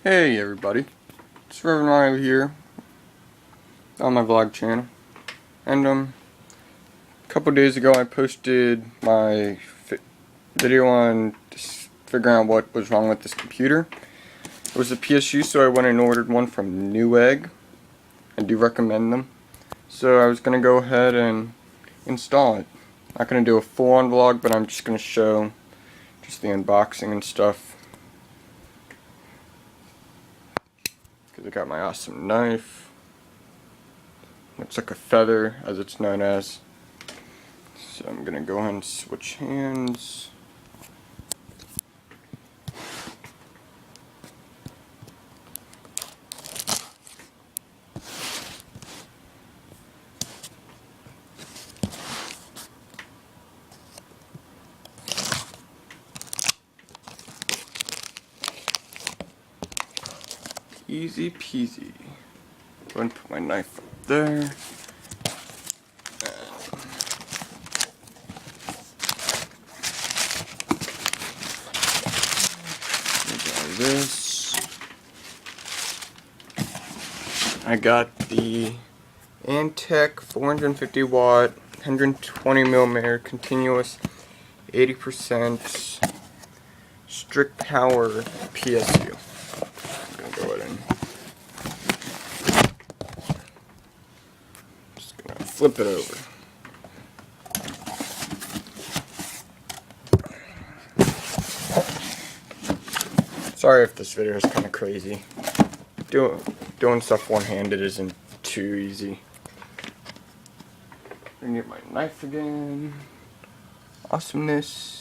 Hey everybody, it's Reverend Riley here on my vlog channel, and a couple days ago I posted my video on just figuring out what was wrong with this computer. It was a PSU, so I went and ordered one from Newegg. I do recommend them. So I was going to go ahead and install it. Not going to do a full-on vlog, but I'm just going to show just the unboxing and stuff. Because I got my awesome knife. Looks like a feather, as it's known as. So I'm going to go ahead and switch hands. Easy peasy. Go ahead and put my knife up there. This. I got the Antec 450 watt, 120 millimeter continuous, 80% strict power PSU. I'm gonna go ahead and just gonna flip it over. Sorry if this video is kind of crazy. Doing stuff one-handed isn't too easy. I'm gonna get my knife again. Awesomeness.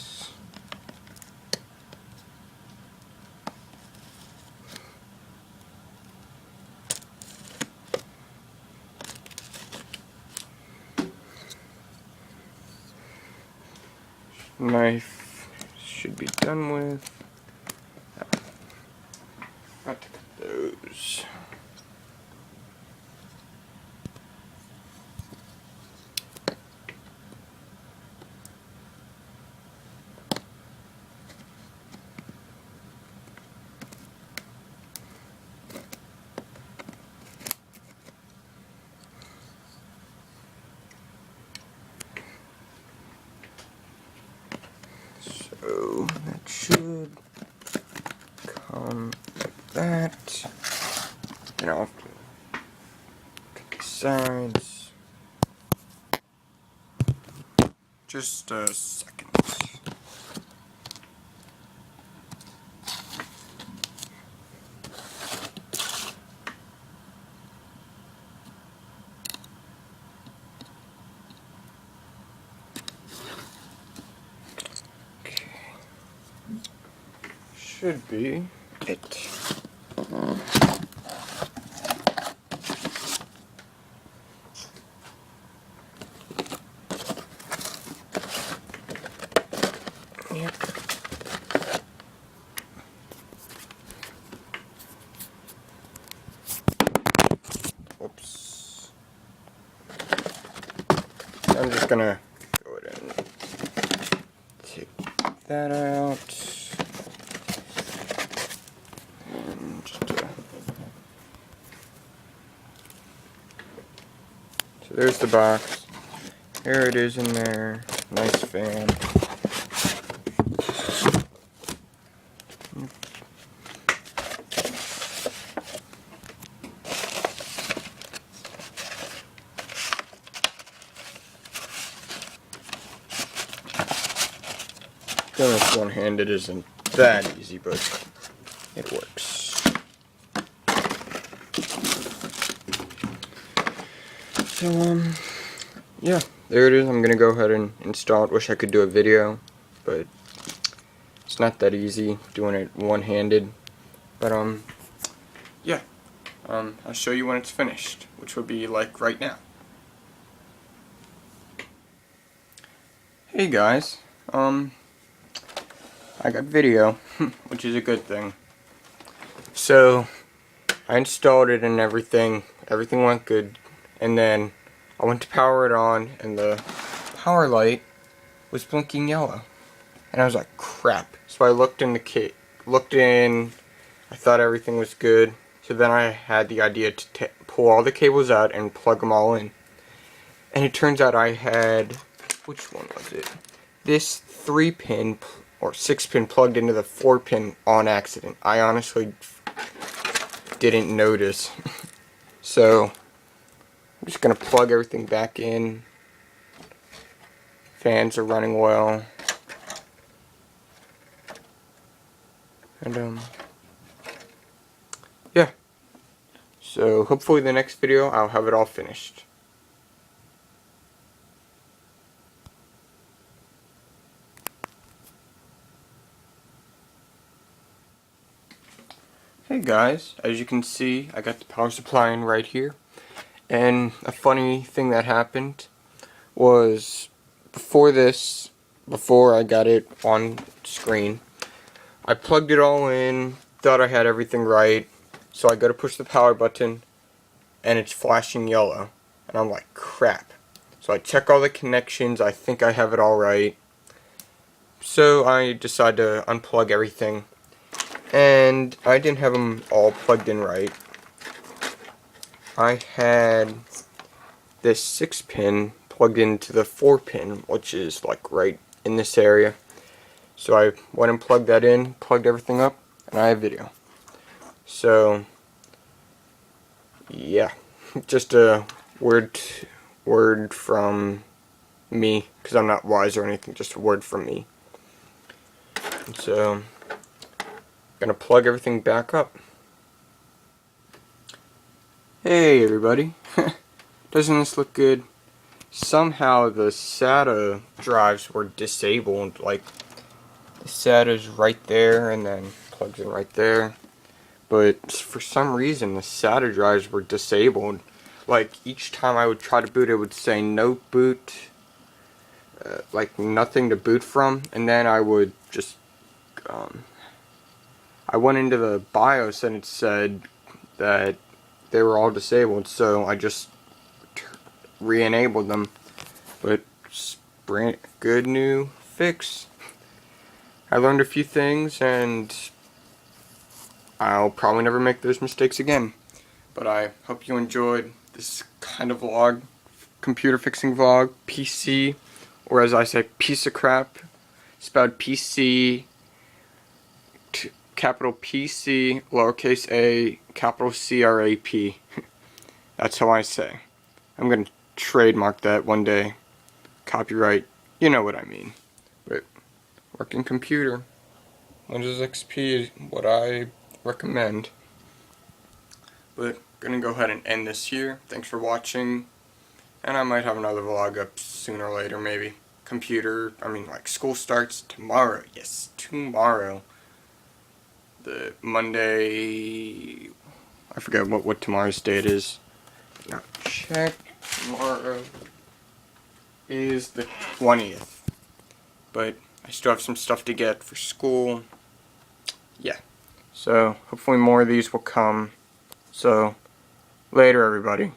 Knife should be done with. Got to cut those. So that should come like that. And I'll cut the sides. Just a second. Should be it. Yep. Whoops. I'm just gonna go ahead and take that out. So there's the box. Here it is in there. Nice fan. Doing this one-handed isn't that easy, but it works. So, yeah, there it is. I'm gonna go ahead and install it. Wish I could do a video, but it's not that easy doing it one-handed. But, yeah, I'll show you when it's finished, which will be like right now. Hey guys, I got video, which is a good thing. So, I installed it and everything went good. And then I went to power it on, and the power light was blinking yellow. And I was like, crap. So I looked in I thought everything was good, so then I had the idea to pull all the cables out and plug them all in. And it turns out I had, which one was it? This 3-pin or 6-pin plugged into the 4-pin on accident. I honestly didn't notice. So I'm just gonna plug everything back in. Fans are running well. And yeah. So hopefully the next video I'll have it all finished. Hey guys, as you can see, I got the power supply in right here. And a funny thing that happened was before I got it on screen, I plugged it all in, thought I had everything right, so I go to push the power button and it's flashing yellow. And I'm like, crap. So I check all the connections, I think I have it all right. So I decide to unplug everything. And I didn't have them all plugged in right. I had this 6-pin plugged into the 4-pin, which is like right in this area. So I went and plugged that in, plugged everything up, and I have video. So yeah, just a word from me, because I'm not wise or anything, just a word from me. And so gonna plug everything back up. Hey everybody, doesn't this look good? Somehow the SATA drives were disabled, like the SATA's right there and then plugs in right there. But for some reason the SATA drives were disabled. Like each time I would try to boot, it would say no boot, like nothing to boot from, and then I would just I went into the BIOS and it said that they were all disabled, so I just re-enabled them. But brand good new fix. I learned a few things and I'll probably never make those mistakes again. But I hope you enjoyed this kind of vlog, computer fixing vlog, PC, or as I say, piece of crap, spelled PC, capital PC, lowercase a, capital CRAP. That's how I say. I'm going to trademark that one day. Copyright, you know what I mean. But working computer, Windows XP is what I recommend. But gonna go ahead and end this here. Thanks for watching. And I might have another vlog up sooner or later, maybe. Like school starts tomorrow. Yes, tomorrow. The Monday, I forget what tomorrow's date is. Now check. Tomorrow is the 20th. But I still have some stuff to get for school. Yeah. So hopefully more of these will come. So later everybody.